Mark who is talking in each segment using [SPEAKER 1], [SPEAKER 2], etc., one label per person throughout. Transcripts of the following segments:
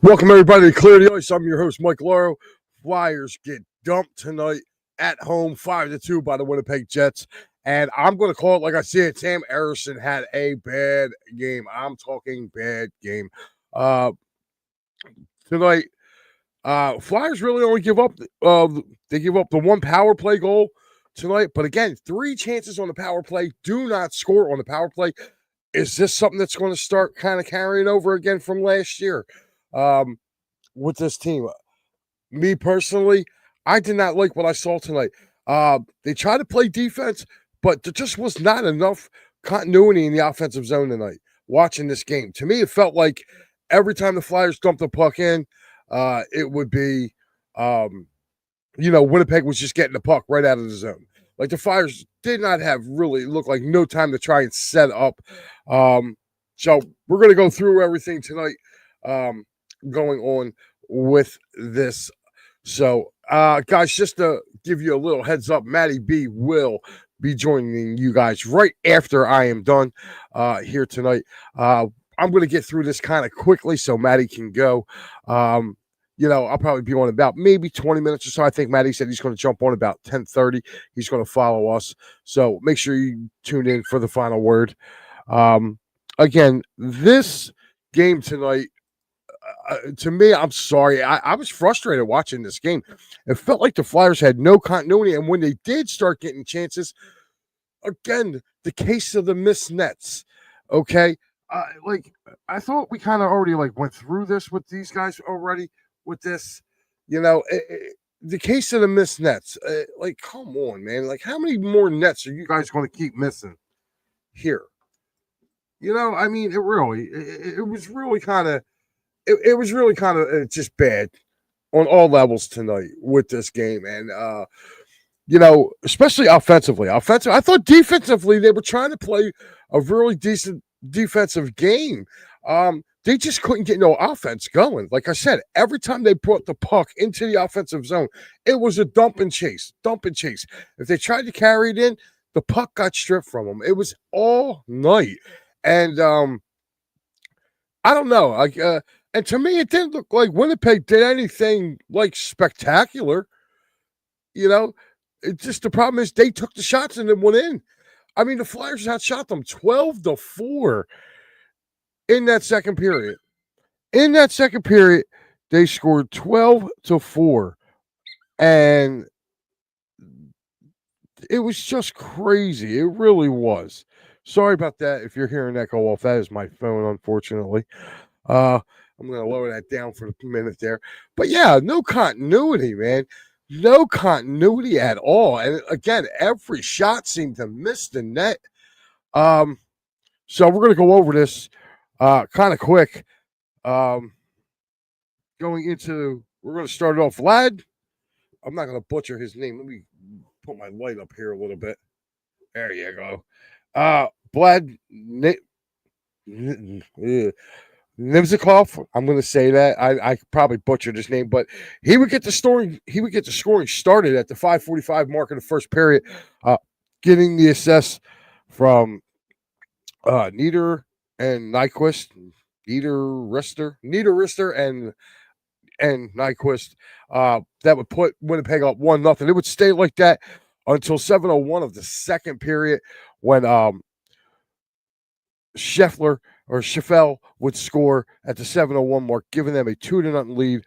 [SPEAKER 1] Welcome, everybody, to Clear the Ice. I'm your host, Mike Lauro. Flyers get dumped tonight at home, 5-2 by the Winnipeg Jets. And I'm going to call it like I see it. Sam Ersson had a bad game. I'm talking bad game. Tonight, Flyers really only give up. They give up the one power play goal tonight. But again, 3 chances on the power play. Do not score on the power play. Is this something that's going to start kind of carrying over again from last year? With this team. Me personally, I did not like what I saw tonight. They tried to play defense, but there just was not enough continuity in the offensive zone tonight. Watching this game, to me, it felt like every time the Flyers dumped the puck in, it would be, Winnipeg was just getting the puck right out of the zone. Like the Flyers did not have really look like no time to try and set up. So we're going to go through everything tonight. Going on with this. So, guys, just to give you a little heads up, Matty B will be joining you guys right after I am done here tonight. I'm going to get through this kind of quickly so Matty can go. I'll probably be on about maybe 20 minutes or so. I think Matty said he's going to jump on about 10:30. He's going to follow us. So make sure you tune in for the final word. Again, this game tonight, to me, I'm sorry. I was frustrated watching this game. It felt like the Flyers had no continuity, and when they did start getting chances, again, the case of the missed nets. Okay, I thought we kind of already went through this with these guys already. With this, the case of the missed nets. Come on, man. How many more nets are you guys going to keep missing here? I mean, it was really kind of. It was really kind of just bad on all levels tonight with this game. And, especially offensively. I thought defensively they were trying to play a really decent defensive game. They just couldn't get no offense going. Like I said, every time they brought the puck into the offensive zone, it was a dump and chase. If they tried to carry it in, the puck got stripped from them. It was all night. And I don't know. And to me, it didn't look like Winnipeg did anything spectacular. It's just the problem is they took the shots and then went in. I mean, the Flyers outshot them 12-4 in that second period. In that second period, they scored 12-4, and it was just crazy. It really was. Sorry about that. If you're hearing that go off, that is my phone, unfortunately. I'm going to lower that down for a minute there. But yeah, no continuity, man. No continuity at all. And again, every shot seemed to miss the net. So we're going to go over this kind of quick. We're going to start it off. Vlad, I'm not going to butcher his name. Let me put my light up here a little bit. There you go. Vlad Nimzikov, I'm going to say that. I probably butchered his name, but he would get the scoring started at the 5:45 mark of the first period, getting the assist from Nieder and Nyquist, Nieder-Rister and Nyquist. That would put Winnipeg up 1-0. It would stay like that until 7:01 of the second period when Scheffel would score at the 7:01 mark, giving them a 2-0 lead.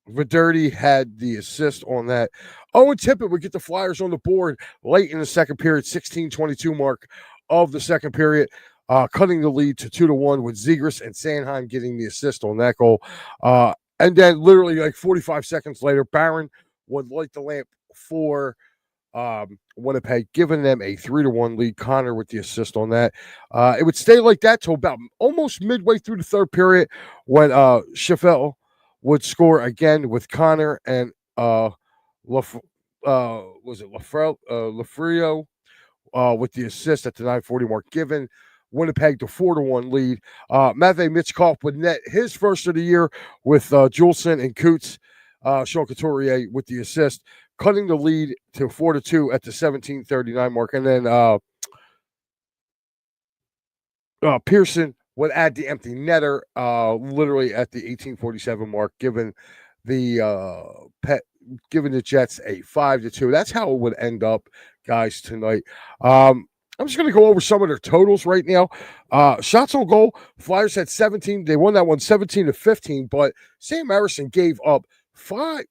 [SPEAKER 1] Vidirty had the assist on that. Owen Tippett would get the Flyers on the board late in the second period, 16:22 mark of the second period, cutting the lead to 2-1 with Zegras and Sanheim getting the assist on that goal. And then literally 45 seconds later, Barron would light the lamp for Winnipeg, giving them a 3-1 lead. Connor with the assist on that. It would stay like that till about almost midway through the third period when Scheffel would score again with Connor and Lafrio with the assist at the 9:40 mark, giving Winnipeg the 4-1 lead. Matvei Michkov would net his first of the year with Juleson and Coots. Sean Couturier with the assist, cutting the lead to 4-2 at the 17:39 mark. And then Pearson would add the empty netter literally at the 1847 mark, given the giving the Jets a 5-2. That's how it would end up, guys, tonight. I'm just going to go over some of their totals right now. Shots on goal, Flyers had 17. They won that one 17-15, but Sam Emerson gave up 4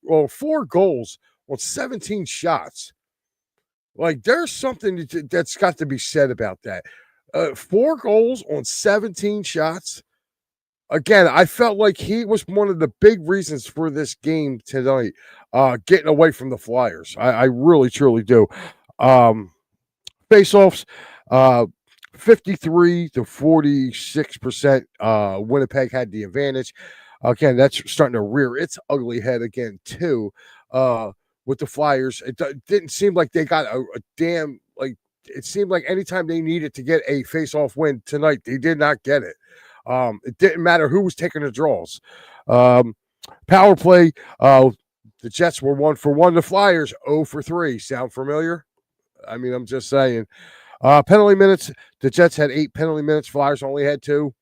[SPEAKER 1] goals on 17 shots. Like, there's something that's got to be said about that. 4 goals on 17 shots. Again, I felt like he was one of the big reasons for this game tonight, getting away from the Flyers. I really, truly do. Faceoffs, 53-46%. Winnipeg had the advantage. Again, that's starting to rear its ugly head again, too, with the Flyers. It didn't seem like they got a damn, like, it seemed like anytime they needed to get a face-off win tonight, they did not get it. It didn't matter who was taking the draws. Power play, the Jets were 1 for 1. The Flyers 0 for 3. Sound familiar? I mean, I'm just saying. Penalty minutes, the Jets had 8 penalty minutes. Flyers only had 2.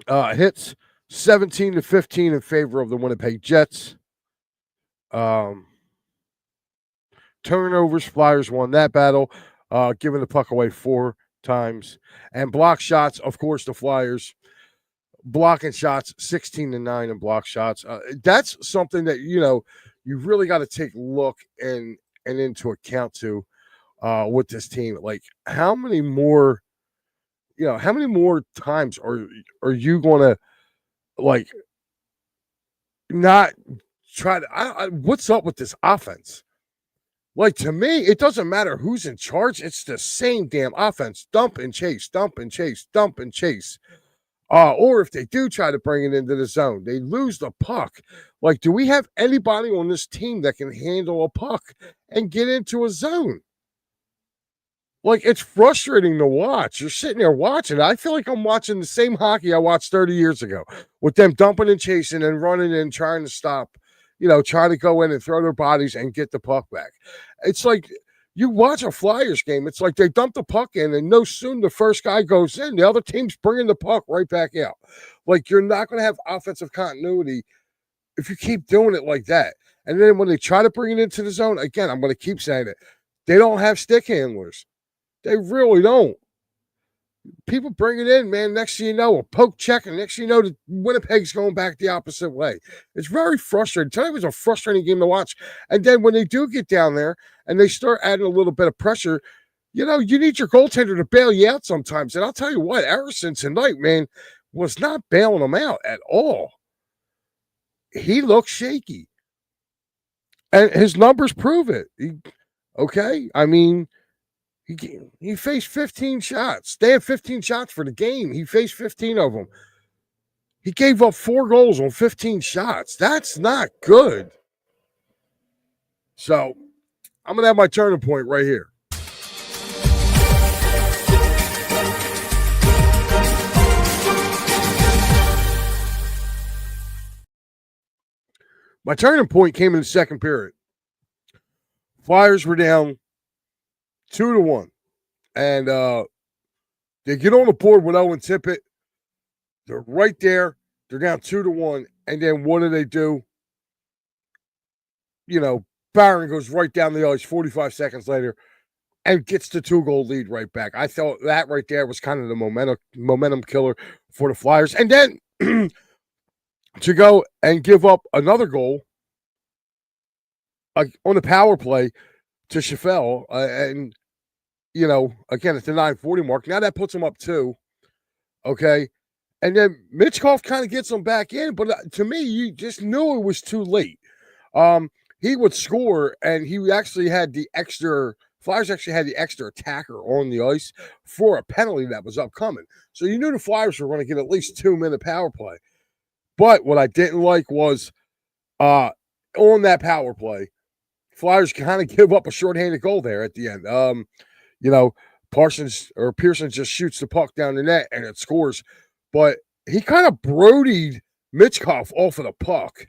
[SPEAKER 1] Hits, 17-15 in favor of the Winnipeg Jets. Turnovers, Flyers won that battle, giving the puck away 4 times. And block shots, of course, the Flyers blocking shots, 16-9 in block shots. That's something that, you really got to take a look and into account to with this team. Like, how many more times are you going to, like, not try to, what's up with this offense? Like, to me, it doesn't matter who's in charge. It's the same damn offense. Dump and chase, dump and chase, dump and chase. Or if they do try to bring it into the zone, they lose the puck. Like, do we have anybody on this team that can handle a puck and get into a zone? Like, it's frustrating to watch. You're sitting there watching. I feel like I'm watching the same hockey I watched 30 years ago with them dumping and chasing and running and trying to stop, trying to go in and throw their bodies and get the puck back. It's like you watch a Flyers game. It's like they dump the puck in, and no soon the first guy goes in, the other team's bringing the puck right back out. Like, you're not going to have offensive continuity if you keep doing it like that. And then when they try to bring it into the zone, again, I'm going to keep saying it, they don't have stick handlers. They really don't. People bring it in, man. Next thing you know, a poke check, and next thing you know, the Winnipeg's going back the opposite way. It's very frustrating. Tonight was a frustrating game to watch. And then when they do get down there and they start adding a little bit of pressure, you need your goaltender to bail you out sometimes. And I'll tell you what, Emerson tonight, man, was not bailing them out at all. He looked shaky. And his numbers prove it. Okay? I mean, he faced 15 shots. They had 15 shots for the game. He faced 15 of them. He gave up 4 goals on 15 shots. That's not good. So, I'm going to have my turning point right here. My turning point came in the second period. Flyers were down 2-1. And they get on the board with Owen Tippett. They're right there. They're down 2-1. And then what do? Barron goes right down the ice 45 seconds later and gets the 2-goal lead right back. I thought that right there was kind of the momentum killer for the Flyers. And then to go and give up another goal on the power play to Chaffel, and again, at the 9:40 mark, now that puts him up 2. Okay. And then Mitchkov kind of gets him back in, but to me, you just knew it was too late. He would score, and he actually had the extra, Flyers actually had the extra attacker on the ice for a penalty that was upcoming. So you knew the Flyers were going to get at least 2-minute power play. But what I didn't like was on that power play, Flyers kind of give up a shorthanded goal there at the end. Pearson just shoots the puck down the net and it scores. But he kind of brodied Mitchkov off of the puck.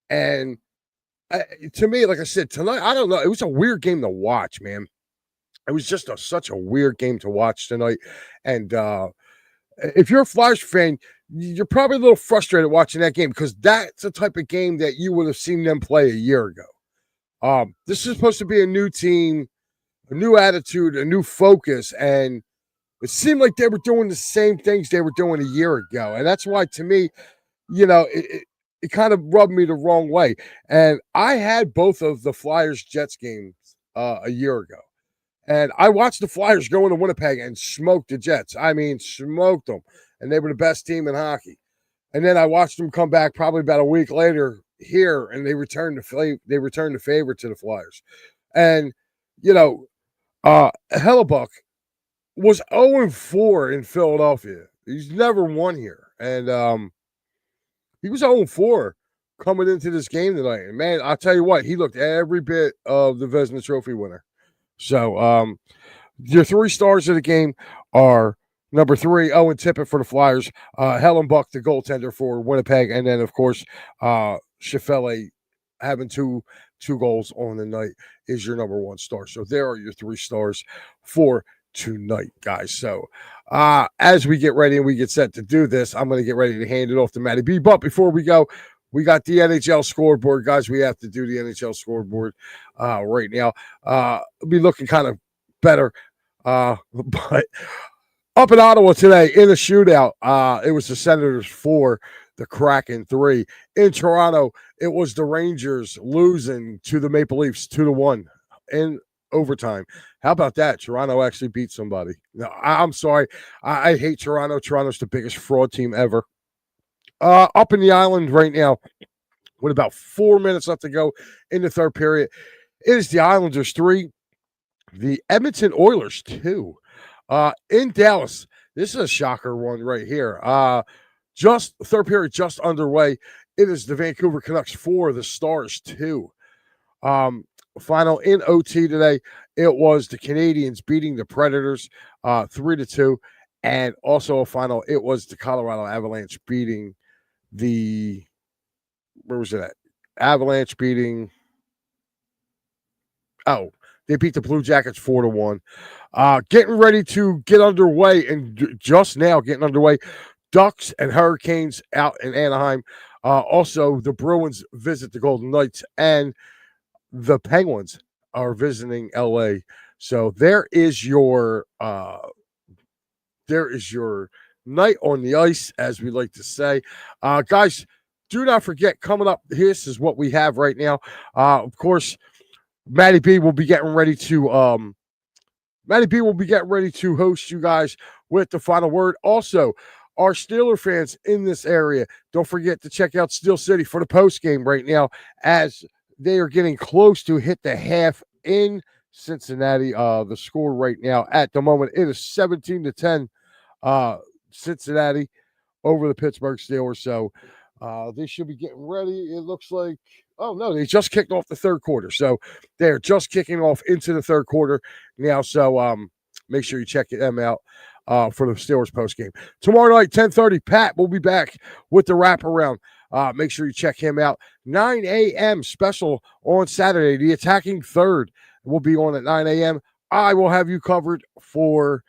[SPEAKER 1] And to me, like I said, tonight, I don't know. It was a weird game to watch, man. It was just such a weird game to watch tonight. And if you're a Flyers fan, you're probably a little frustrated watching that game because that's the type of game that you would have seen them play a year ago. This is supposed to be a new team, a new attitude, a new focus, and it seemed like they were doing the same things they were doing a year ago. And that's why, to me, it kind of rubbed me the wrong way. And I had both of the Flyers Jets games a year ago. And I watched the Flyers go into Winnipeg and smoke the Jets. I mean, smoked them. And they were the best team in hockey. And then I watched them come back probably about a week later here, and they returned the favor to the Flyers. And, Hellebuck was 0-4 in Philadelphia. He's never won here. And he was 0-4 coming into this game tonight. And, man, I'll tell you what, he looked every bit of the Vezina Trophy winner. So your 3 stars of the game are number 3, Owen Tippett for the Flyers, Hellenbuck, the goaltender for Winnipeg, and then, of course, Shifele having two goals on the night is your number 1 star. So there are your 3 stars for tonight, guys. So as we get ready and we get set to do this, I'm going to get ready to hand it off to Matty B. But before we go, we got the NHL scoreboard, guys. We have to do the NHL scoreboard right now. It'll be looking kind of better. But up in Ottawa today in a shootout, it was the Senators 4, the Kraken 3. In Toronto, it was the Rangers losing to the Maple Leafs 2-1 in overtime. How about that? Toronto actually beat somebody. No, I'm sorry. I hate Toronto. Toronto's the biggest fraud team ever. Up in the island right now, with about 4 minutes left to go in the third period, it is the Islanders 3, the Edmonton Oilers 2. In Dallas, this is a shocker one right here. Just third period just underway. It is the Vancouver Canucks 4, the Stars 2. Final in OT today, it was the Canadiens beating the Predators 3-2. And also a final, it was the Colorado Avalanche beating the, where was it at? Avalanche beating, they beat the Blue Jackets 4-1. Getting ready to get underway, and just now getting underway, Ducks and Hurricanes out in Anaheim. Also, the Bruins visit the Golden Knights, and the Penguins are visiting LA. So there is your night on the ice, as we like to say. Guys, do not forget, coming up, this is what we have right now. Of course, Matty B will be getting ready to host you guys with the final word. Also, our Steeler fans in this area, don't forget to check out Steel City for the post game right now, as they are getting close to hit the half in Cincinnati. The score right now at the moment, it is 17-10. Cincinnati over the Pittsburgh Steelers. So they should be getting ready. It looks like, oh no, they just kicked off the third quarter. So they're just kicking off into the third quarter now. So make sure you check them out for the Steelers post game. Tomorrow night, 10:30, Pat will be back with the wraparound. Make sure you check him out. 9 a.m. special on Saturday. The attacking third will be on at 9 a.m. I will have you covered for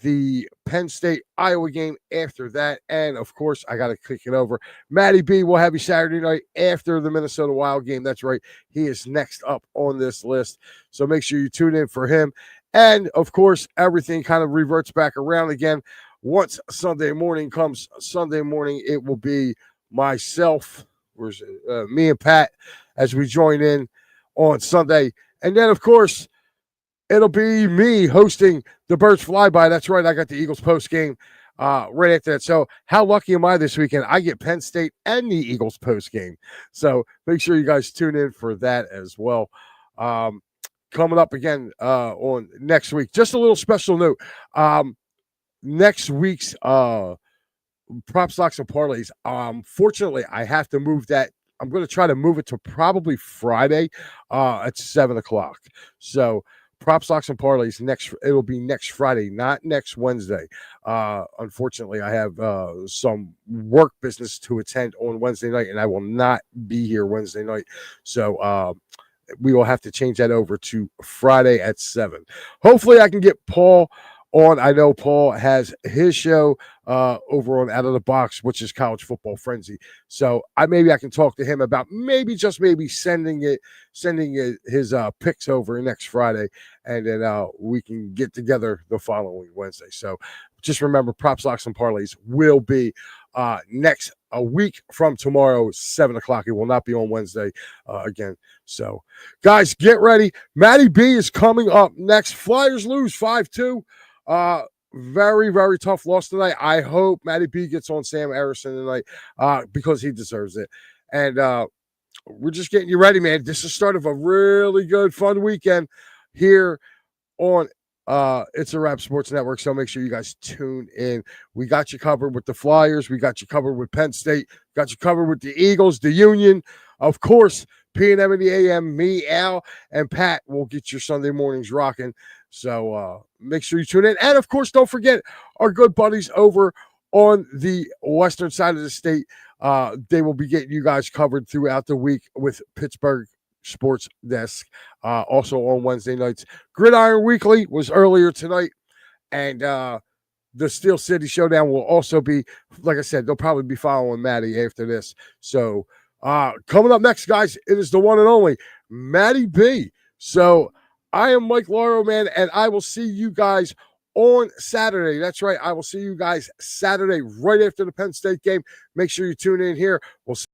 [SPEAKER 1] the Penn State Iowa game after that. And of course, I got to kick it over. Matty B will have you Saturday night after the Minnesota Wild game. That's right. He is next up on this list. So make sure you tune in for him. And of course, everything kind of reverts back around again. Once Sunday morning comes, Sunday morning, it will be myself, me and Pat, as we join in on Sunday. And then, of course, it'll be me hosting the Birds Flyby. That's right. I got the Eagles post game right after that. So how lucky am I this weekend? I get Penn State and the Eagles post game. So make sure you guys tune in for that as well. Coming up again on next week. Just a little special note. Next week's Props, Locks, and Parlays. Fortunately, I have to move that. I'm going to try to move it to probably Friday at 7 o'clock. So Props, Locks, and Parlays it'll be next Friday, not next Wednesday. Unfortunately, I have some work business to attend on Wednesday night, and I will not be here Wednesday night. So we will have to change that over to Friday at 7. Hopefully, I can get Paul on. I know Paul has his show over on Out of the Box, which is College Football Frenzy. So maybe I can talk to him about maybe sending his picks over next Friday, and then we can get together the following Wednesday. So just remember, props, locks, and parlays will be next a week from tomorrow, 7 o'clock. It will not be on Wednesday again. So, guys, get ready. Matty B is coming up next. Flyers lose 5-2. Very, very tough loss tonight. I hope Matty B gets on Sam Harrison tonight because he deserves it. And we're just getting you ready, man. This is the start of a really good, fun weekend here on It's a Wrap Sports Network. So make sure you guys tune in. We got you covered with the Flyers. We got you covered with Penn State. Got you covered with the Eagles, the Union. Of course, P&M in the AM, me, Al, and Pat will get your Sunday mornings rocking. So make sure you tune in. And, of course, don't forget our good buddies over on the western side of the state. They will be getting you guys covered throughout the week with Pittsburgh Sports Desk. Also on Wednesday nights. Gridiron Weekly was earlier tonight. And the Steel City Showdown will also be, like I said, they'll probably be following Matty after this. So coming up next, guys, it is the one and only Matty B. So I am Mike Lauro, man, and I will see you guys on Saturday. That's right. I will see you guys Saturday right after the Penn State game. Make sure you tune in here. We'll see